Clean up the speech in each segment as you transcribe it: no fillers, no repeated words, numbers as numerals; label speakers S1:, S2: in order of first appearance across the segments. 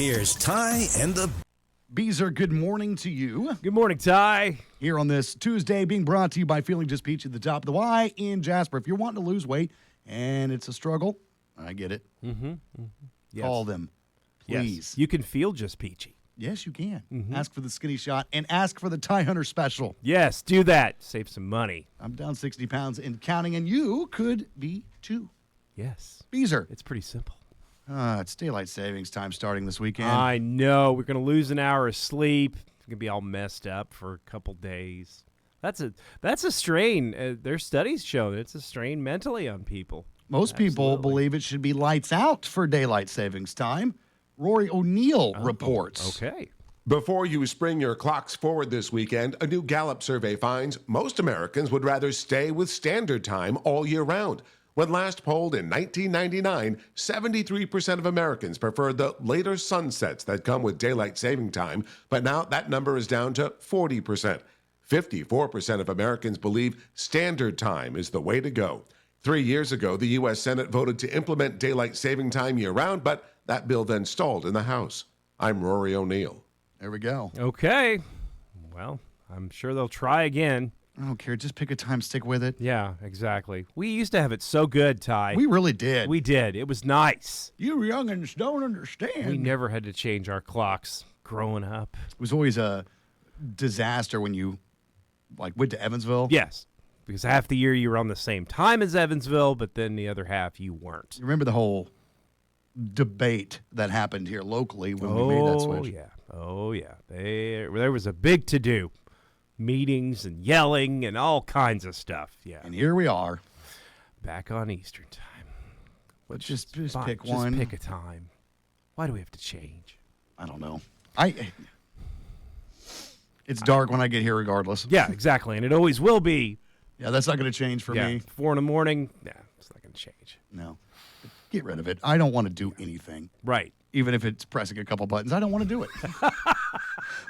S1: Here's Ty and the
S2: Beezer, good morning to you.
S3: Good morning, Ty.
S2: Here on this Tuesday, being brought to you by Feeling Just Peachy at the top of the Y in Jasper. If you're wanting to lose weight and it's a struggle, I get it.
S3: Yes.
S2: Call them, please.
S3: Yes. You can feel just peachy.
S2: Yes, you can. Ask for the skinny shot and ask for the Ty Hunter special.
S3: Yes, do that. Save some money.
S2: I'm down 60 pounds and counting, and you could be too.
S3: Yes.
S2: Beezer.
S3: It's pretty simple.
S2: It's daylight savings time starting this weekend.
S3: I know. We're going to lose an hour of sleep. We're going to be all messed up for a couple days. That's a strain. Their studies show that it's a strain mentally on people.
S2: Most people
S3: Absolutely.
S2: believe it should be lights out for daylight savings time. Rory O'Neill reports.
S3: Okay.
S4: Before you spring your clocks forward this weekend, a new Gallup survey finds most Americans would rather stay with standard time all year round. When last polled in 1999, 73% of Americans preferred the later sunsets that come with daylight saving time, but now that number is down to 40%. 54% of Americans believe standard time is the way to go. 3 years ago, the U.S. Senate voted to implement daylight saving time year-round, but that bill then stalled in the House. I'm Rory O'Neill.
S2: There we go.
S3: Okay. Well, I'm sure they'll try again.
S2: I don't care. Just pick a time, stick with it.
S3: Yeah, exactly. We used to have it so good, Ty.
S2: We really did.
S3: We did. It was nice.
S2: You youngins don't understand.
S3: We never had to change our clocks growing up.
S2: It was always a disaster when you went to Evansville.
S3: Yes, because half the year you were on the same time as Evansville, but then the other half you weren't.
S2: You remember the whole debate that happened here locally when we made that switch?
S3: Oh, yeah. There was a big to-do. Meetings and yelling and all kinds of stuff. Yeah.
S2: And here we are.
S3: Back on Eastern time.
S2: Let's just
S3: Fine,
S2: pick
S3: just
S2: one.
S3: pick a time. Why do we have to change?
S2: I don't know. It's dark when I get here regardless.
S3: Yeah, exactly. And it always will be.
S2: Yeah, that's not going to change for me.
S3: 4 in the morning. Yeah, it's not going to change.
S2: No. Get rid of it. I don't want to do anything.
S3: Right.
S2: Even if it's pressing a couple buttons, I don't want to do it.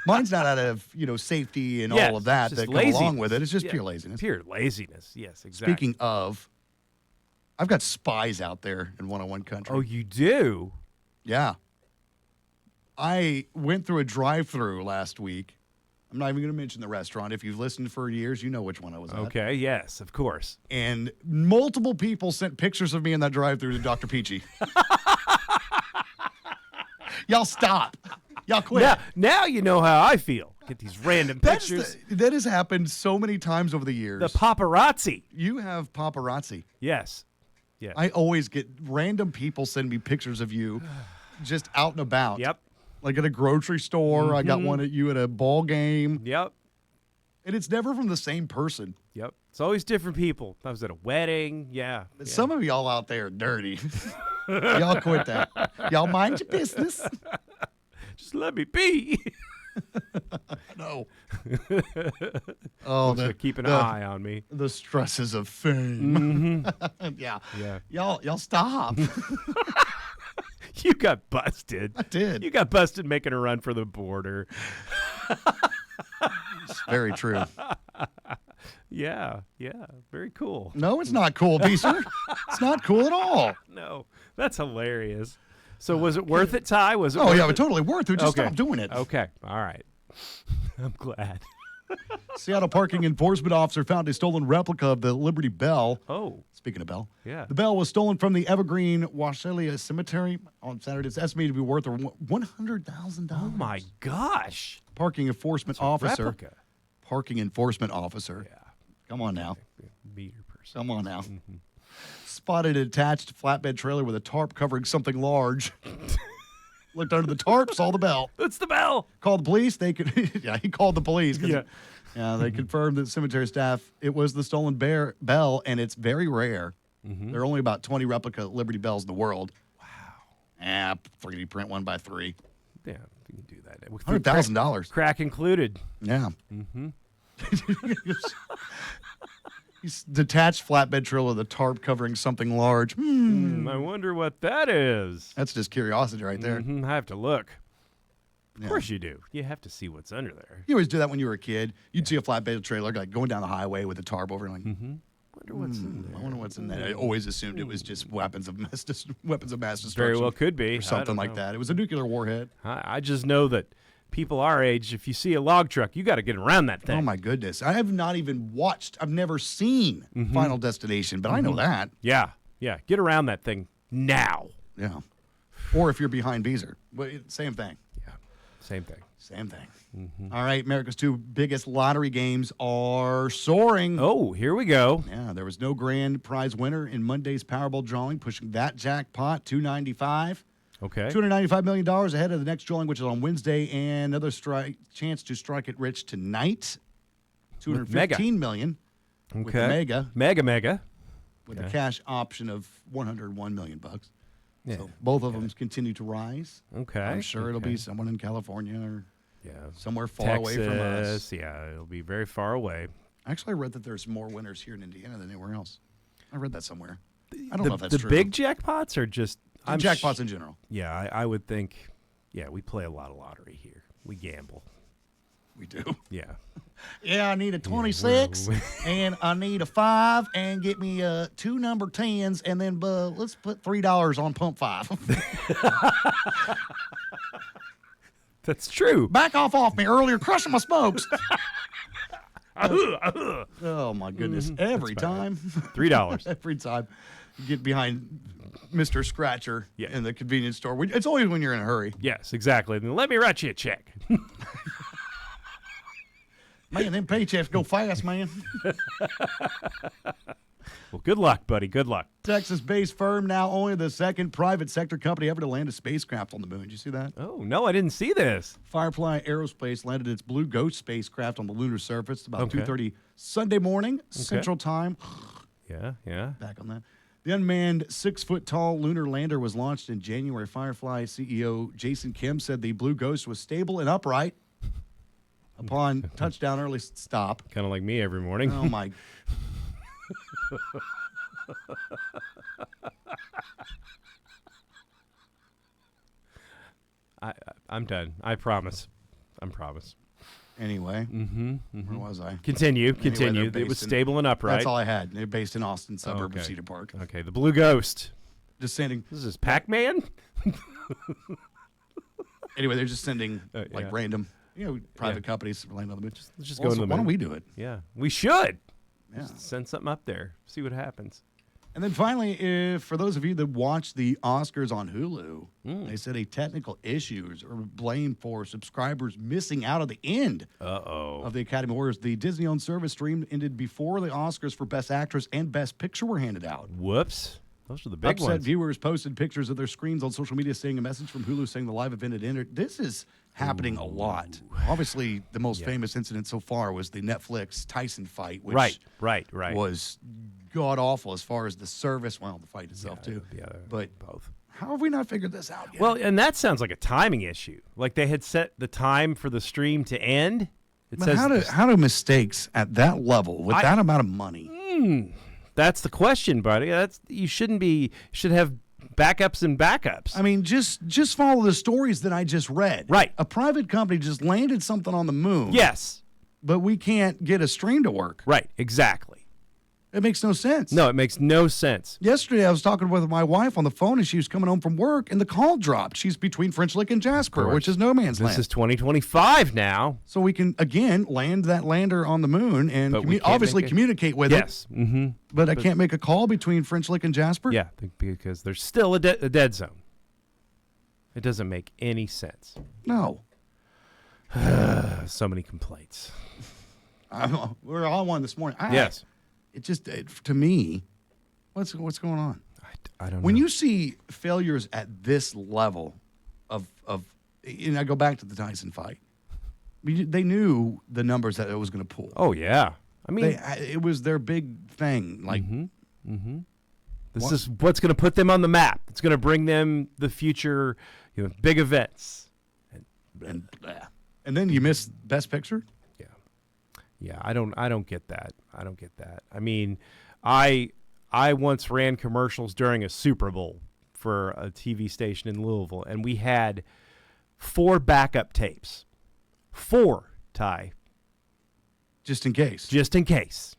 S2: Mine's not out of, safety and all of that
S3: just
S2: that go along with it. It's just
S3: Yeah,
S2: pure laziness.
S3: Pure laziness. Yes, exactly.
S2: Speaking of, I've got spies out there in 101 country.
S3: Oh, you do?
S2: Yeah. I went through a drive-through last week. I'm not even going to mention the restaurant. If you've listened for years, you know which one I was at.
S3: Okay, yes, of course.
S2: And multiple people sent pictures of me in that drive-through to Dr. Peachy. Y'all stop. Y'all quit.
S3: Now you know how I feel. Get these random pictures.
S2: That has happened so many times over the years.
S3: The paparazzi.
S2: You have paparazzi.
S3: Yes. Yes.
S2: I always get random people send me pictures of you just out and about.
S3: Yep.
S2: Like at a grocery store. I got one at you at a ball game.
S3: Yep.
S2: And it's never from the same person.
S3: Yep. It's always different people. I was at a wedding. Yeah.
S2: But some of y'all out there are dirty. Y'all quit that. Y'all mind your business.
S3: Just let me be.
S2: No.
S3: Keep an eye on me.
S2: The stresses of fame. Yeah. Y'all stop.
S3: You got busted.
S2: I did.
S3: You got busted making a run for the border.
S2: It's very true.
S3: Yeah. Very cool.
S2: No, it's not cool, Beezer. It's not cool at all.
S3: No, that's hilarious. So was it worth it, Ty? Was it?
S2: Oh,
S3: worth
S2: yeah,
S3: it?
S2: but totally worth it. Just
S3: Okay.
S2: stop doing it.
S3: Okay. All right. I'm glad.
S2: Seattle parking enforcement officer found a stolen replica of the Liberty Bell.
S3: Oh.
S2: Speaking of Bell.
S3: Yeah.
S2: The bell was stolen from the Evergreen Washalia Cemetery on Saturday. It's estimated to be worth $100,000.
S3: Oh my gosh.
S2: Parking enforcement officer.
S3: Replica.
S2: Parking enforcement officer.
S3: Yeah.
S2: Come on now.
S3: Meter person.
S2: Come on now. Spotted an attached flatbed trailer with a tarp covering something large. Looked under the tarp, saw the bell.
S3: It's the bell.
S2: Called the police. They could. Yeah, he called the police.
S3: Yeah.
S2: Yeah, they confirmed that cemetery staff, it was the stolen bell, and it's very rare. There are only about 20 replica Liberty Bells in the world. Wow. 3D print 1x3.
S3: Yeah, you can do that.
S2: $100,000.
S3: Crack included.
S2: Yeah. He's detached flatbed trailer with a tarp covering something large.
S3: I wonder what that is.
S2: That's just curiosity right there.
S3: I have to look. Of course you do. You have to see what's under there.
S2: You always do that when you were a kid. You'd see a flatbed trailer like going down the highway with a tarp over it. Like,
S3: Wonder what's in there.
S2: I wonder what's in that. I always assumed it was just weapons of mass destruction.
S3: Very well could be.
S2: Or something like that. It was a nuclear warhead.
S3: I just know that people our age, if you see a log truck, you got to get around that thing.
S2: Oh, my goodness. I have not even watched. I've never seen Final Destination, but I know that.
S3: Yeah. Get around that thing now.
S2: Yeah. Or if you're behind Beezer. Same thing.
S3: Yeah. Same thing.
S2: Same thing. All right, America's two biggest lottery games are soaring.
S3: Oh, here we go.
S2: Yeah, there was no grand prize winner in Monday's Powerball drawing, pushing that jackpot $295.
S3: Okay.
S2: $295 million ahead of the next drawing, which is on Wednesday, and another chance to strike it rich tonight. $215 million with the mega.
S3: Mega.
S2: With a cash option of $101 million.
S3: Yeah.
S2: So both of them continue to rise.
S3: Okay.
S2: I'm sure it'll be someone in California or somewhere far
S3: Texas,
S2: away from us.
S3: Yeah, it'll be very far away.
S2: Actually, I read that there's more winners here in Indiana than anywhere else. I read that somewhere. I don't know if that's true.
S3: The big jackpots are just
S2: jackpots in general.
S3: Yeah, I would think. Yeah, we play a lot of lottery here. We gamble.
S2: We do.
S3: Yeah.
S2: Yeah, I need a 26 and I need a 5 and get me 2 number 10s and then let's put $3 on pump 5.
S3: That's true.
S2: Back off me earlier, crushing my smokes. Oh my goodness! Every time,
S3: $3.
S2: every time, you get behind Mr. Scratcher in the convenience store. It's always when you're in a hurry.
S3: Yes, exactly. Then let me write you a check.
S2: Man, them paychecks go fast, man.
S3: Well, good luck, buddy. Good luck.
S2: Texas-based firm, now only the second private sector company ever to land a spacecraft on the moon. Did you see that?
S3: Oh, no, I didn't see this.
S2: Firefly Aerospace landed its Blue Ghost spacecraft on the lunar surface about 2:30 Sunday morning, Central Time.
S3: Yeah.
S2: Back on that. The unmanned 6-foot-tall lunar lander was launched in January. Firefly CEO Jason Kim said the Blue Ghost was stable and upright upon touchdown early stop.
S3: Kind of like me every morning.
S2: Oh, my.
S3: I'm done. I promise.
S2: Anyway, where was I?
S3: Continue.
S2: Anyway,
S3: It was stable and upright.
S2: That's all I had. They're based in Austin, suburb of Cedar Park.
S3: Okay, the Blue Ghost.
S2: Just sending.
S3: This is Pac-Man?
S2: Anyway, they're just sending random, private companies land on the moon.
S3: Just go to the moon.
S2: Why don't we do it?
S3: Yeah, we should.
S2: Yeah.
S3: Just send something up there. See what happens.
S2: And then finally, for those of you that watch the Oscars on Hulu, they said a technical issues are blamed for subscribers missing out of the end of the Academy Awards. The Disney-owned service stream ended before the Oscars for Best Actress and Best Picture were handed out.
S3: Whoops. Those are the big
S2: Upset
S3: ones.
S2: viewers posted pictures of their screens on social media saying a message from Hulu saying the live event had ended. This is happening a lot. Obviously, the most famous incident so far was the Netflix Tyson fight, which
S3: right.
S2: was god-awful as far as the service. Well, the fight itself, too.
S3: Yeah,
S2: but
S3: both.
S2: How have we not figured this out yet?
S3: Well, and that sounds like a timing issue. Like they had set the time for the stream to end.
S2: But how do mistakes at that level with that amount of money?
S3: That's the question, buddy. You should have backups and backups.
S2: I mean, just follow the stories that I just read.
S3: Right.
S2: A private company just landed something on the moon.
S3: Yes.
S2: But we can't get a stream to work.
S3: Right. Exactly.
S2: It makes no sense.
S3: No, it makes no sense.
S2: Yesterday, I was talking with my wife on the phone, and she was coming home from work, and the call dropped. She's between French Lick and Jasper, which is no man's land.
S3: This is 2025 now.
S2: So we can, again, land that lander on the moon and obviously communicate with it.
S3: Yes. Mm-hmm.
S2: But I can't make a call between French Lick and Jasper?
S3: Yeah, because there's still a dead zone. It doesn't make any sense.
S2: No.
S3: So many complaints.
S2: We're all one this morning.
S3: Yes.
S2: It just, to me, what's going on?
S3: I don't know.
S2: When you see failures at this level of and I go back to the Tyson fight, I mean, they knew the numbers that it was going to pull.
S3: Oh, yeah. I mean,
S2: it was their big thing. Like,
S3: this is what's going to put them on the map. It's going to bring them the future, big events.
S2: And then you miss Best Picture?
S3: Yeah, I don't get that. I mean, I once ran commercials during a Super Bowl for a TV station in Louisville, and we had 4 backup tapes. 4, Ty.
S2: Just in case.
S3: Just in case.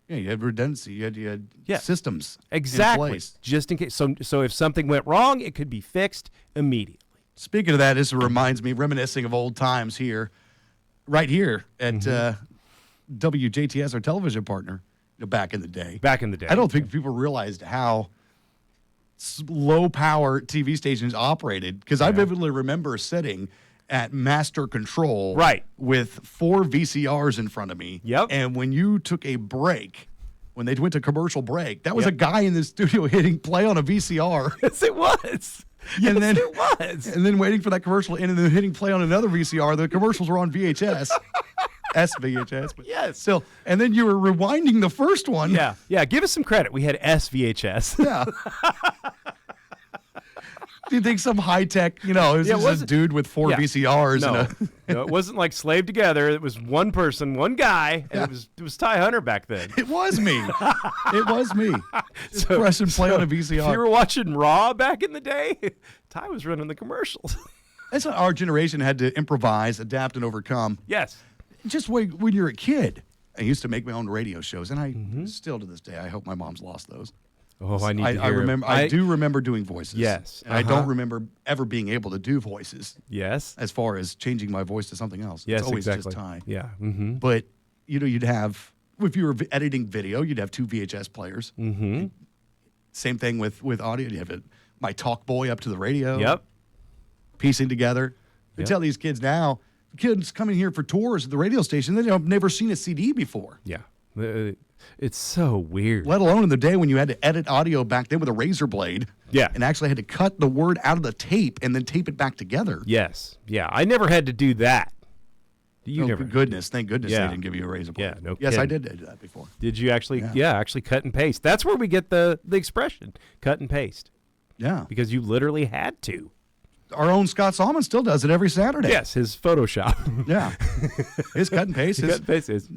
S2: Yeah, you had redundancy. You had
S3: Yeah.
S2: systems
S3: Exactly.
S2: in place.
S3: Just in case. So if something went wrong, it could be fixed immediately.
S2: Speaking of that, this reminds me, reminiscing of old times here, right here at WJTS, our television partner, back in the day.
S3: Back in the day.
S2: I don't think people realized how low power TV stations operated, because I vividly remember sitting at master control with 4 VCRs in front of me.
S3: Yep.
S2: And when you took a break, when they went to commercial break, that was a guy in the studio hitting play on a VCR.
S3: Yes, it was.
S2: And then
S3: it was.
S2: And then waiting for that commercial to end and then hitting play on another VCR. The commercials were on VHS. SVHS. But
S3: Yes.
S2: still. And then you were rewinding the first one.
S3: Yeah. Yeah. Give us some credit. We had SVHS.
S2: Yeah. Do you think some high tech, it was just a dude with 4 VCRs?
S3: No. No, it wasn't like slaved together. It was one person, one guy, and it was Ty Hunter back then.
S2: It was me. It was me. Just press and play on a VCR.
S3: If you were watching Raw back in the day, Ty was running the commercials.
S2: That's what our generation had to improvise, adapt, and overcome.
S3: Yes.
S2: Just when you're a kid. I used to make my own radio shows, and I still to this day, I hope my mom's lost those.
S3: Oh, I need to hear
S2: I do remember doing voices.
S3: Yes.
S2: And I don't remember ever being able to do voices.
S3: Yes.
S2: As far as changing my voice to something else.
S3: Yes,
S2: it's always
S3: exactly.
S2: just Ty.
S3: Yeah. Mm-hmm.
S2: But, you'd have, if you were editing video, you'd have 2 VHS players.
S3: Mm-hmm.
S2: Same thing with audio. You have my talk boy up to the radio.
S3: Yep.
S2: Piecing together. They tell these kids now, kids coming here for tours at the radio station, they've never seen a CD before.
S3: Yeah. It's so weird.
S2: Let alone in the day when you had to edit audio back then with a razor blade.
S3: Yeah.
S2: And actually had to cut the word out of the tape and then tape it back together.
S3: Yes. Yeah. I never had to do that. You never.
S2: Goodness. Thank goodness they didn't give you a razor blade.
S3: Yeah, no
S2: Yes,
S3: kidding.
S2: I did do that before.
S3: Did you actually? Yeah, actually cut and paste. That's where we get the expression, cut and paste.
S2: Yeah.
S3: Because you literally had to.
S2: Our own Scott Salmon still does it every Saturday.
S3: Yes, his Photoshop.
S2: Yeah. His cut and paste
S3: Cut and paste
S2: is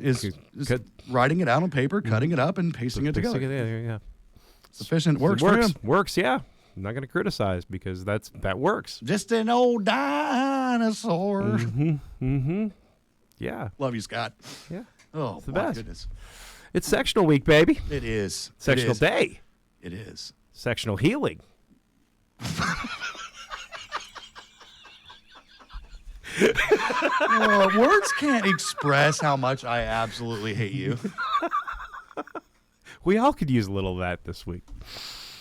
S2: writing it out on paper, cutting it up, and pasting it together.
S3: Yeah.
S2: Sufficient. Works
S3: It
S2: for
S3: works.
S2: him.
S3: Works, yeah. I'm not going to criticize because that works.
S2: Just an old dinosaur.
S3: Mm-hmm. Yeah.
S2: Love you, Scott.
S3: Yeah.
S2: Oh,
S3: the
S2: my
S3: best.
S2: goodness.
S3: It's sectional week, baby.
S2: It is.
S3: Sectional day.
S2: It is.
S3: Sectional healing.
S2: Words can't express how much I absolutely hate you.
S3: We all could use a little of that this week.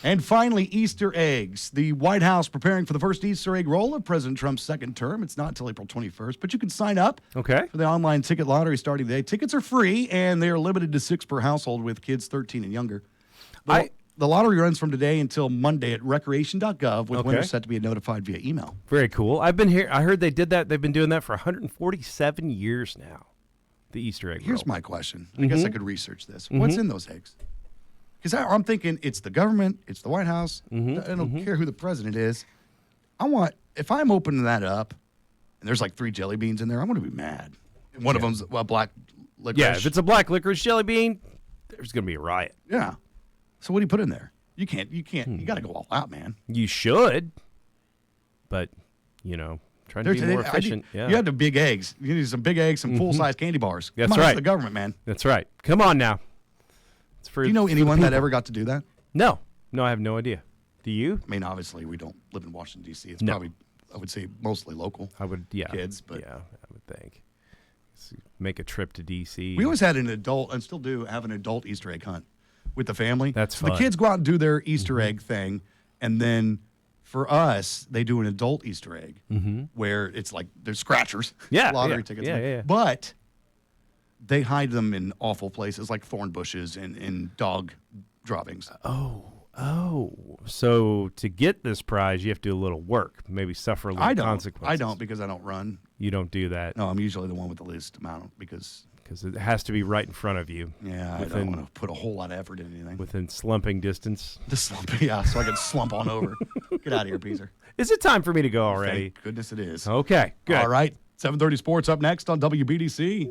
S2: And finally, Easter eggs. The White House preparing for the first Easter egg roll of President Trump's second term. It's not until April 21st, but you can sign up for the online ticket lottery starting today. Tickets are free, and they are limited to 6 per household with kids 13 and younger. The lottery runs from today until Monday at recreation.gov, with winners set to be notified via email.
S3: Very cool. I've been here. I heard they did that. They've been doing that for 147 years now. The Easter egg.
S2: Here's my question. I guess I could research this. What's in those eggs? Because I'm thinking it's the government, it's the White House. I don't care who the president is. If I'm opening that up and there's like 3 jelly beans in there, I'm going to be mad. And one of them's a black licorice.
S3: Yeah, if it's a black licorice jelly bean, there's going to be a riot.
S2: Yeah. So what do you put in there? You can't. You got to go all out, man.
S3: You should, but trying to be more efficient.
S2: You have the big eggs. You need some big eggs, some full-size candy bars.
S3: That's
S2: Come on,
S3: right.
S2: It's the government, man.
S3: That's right. Come on now. It's for.
S2: Do you know anyone that ever got to do that?
S3: No, I have no idea. Do you?
S2: I mean, obviously, we don't live in Washington D.C. It's probably, I would say, mostly local.
S3: I would,
S2: kids, but
S3: I would think. Make a trip to D.C.
S2: We always had an adult, and still do have an adult Easter egg hunt with the family.
S3: That's
S2: so
S3: fun.
S2: the kids go out and do their Easter egg thing, and then for us, they do an adult Easter egg where it's like there's scratchers, lottery tickets, but they hide them in awful places like thorn bushes and in dog droppings.
S3: Oh, so to get this prize, you have to do a little work, maybe suffer a little consequences.
S2: I don't, because I don't run.
S3: You don't do that.
S2: No, I'm usually the one with the least amount because
S3: it has to be right in front of you.
S2: Yeah, I don't want to put a whole lot of effort into anything.
S3: Within slumping distance.
S2: The slump, so I can slump on over. Get out of here, Beezer.
S3: Is it time for me to go already?
S2: Thank goodness it is.
S3: Okay, good.
S2: All right, 7:30 Sports up next on WBDC.